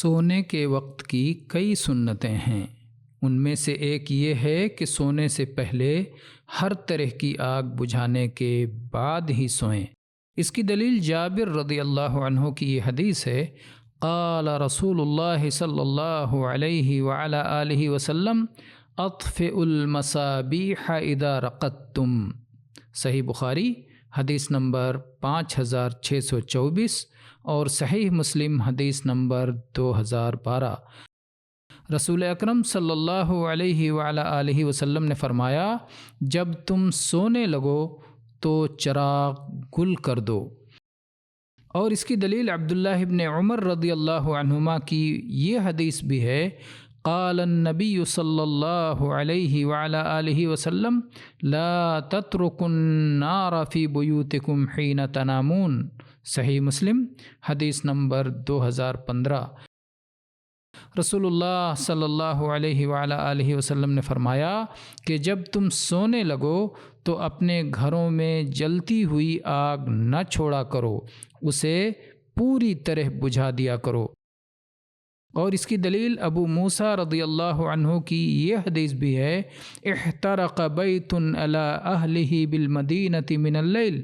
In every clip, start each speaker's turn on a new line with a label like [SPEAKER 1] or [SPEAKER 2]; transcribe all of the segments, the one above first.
[SPEAKER 1] سونے کے وقت کی کئی سنتیں ہیں۔ ان میں سے ایک یہ ہے کہ سونے سے پہلے ہر طرح کی آگ بجھانے کے بعد ہی سوئیں۔ اس کی دلیل جابر رضی اللہ عنہ کی یہ حدیث ہے، قال رسول اللہ صلی اللہ علیہ وعلی آلہ وسلم اطفئوا المصابیح اذا رقدتم۔ صحیح بخاری حدیث نمبر 5624 اور صحیح مسلم حدیث نمبر 2012۔ رسول اکرم صلی اللہ علیہ وعلی آلہ وسلم نے فرمایا، جب تم سونے لگو تو چراغ گل کر دو۔ اور اس کی دلیل عبداللہ ابن عمر رضی اللہ عنہما کی یہ حدیث بھی ہے، قال النبی صلی اللہ علیہ وعلی آلہ وسلم لا تترکوا النار فی بیوتکم حین تنامون۔ صحیح مسلم حدیث نمبر 2015۔ رسول اللہ صلی اللہ علیہ وعلی آلہ وسلم نے فرمایا کہ جب تم سونے لگو تو اپنے گھروں میں جلتی ہوئی آگ نہ چھوڑا کرو، اسے پوری طرح بجھا دیا کرو۔ اور اس کی دلیل ابو موسیٰ رضی اللہ عنہ کی یہ حدیث بھی ہے، احترق بیت علی اہلہ بالمدینہ من اللیل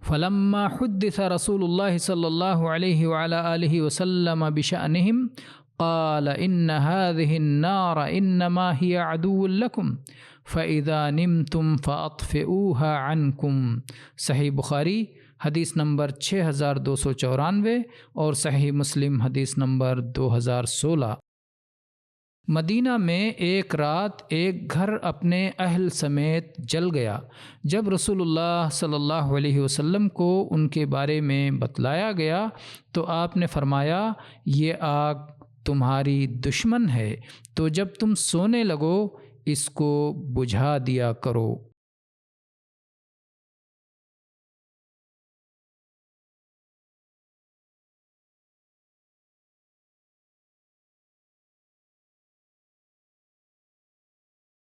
[SPEAKER 1] فلما حدث رسول اللہ صلی اللہ علیہ وعلی آلہ وسلم بشأنہم قال ان هذه النار انما هي عدو لکم فاذا نمتم فاطفئوها عنکم۔ صحیح بخاری حدیث نمبر 6294 اور صحیح مسلم حدیث نمبر 2016۔ مدینہ میں ایک رات ایک گھر اپنے اہل سمیت جل گیا۔ جب رسول اللہ صلی اللہ علیہ وسلم کو ان کے بارے میں بتلایا گیا تو آپ نے فرمایا، یہ آگ تمہاری دشمن ہے، تو جب تم سونے لگو اس کو بجھا دیا کرو۔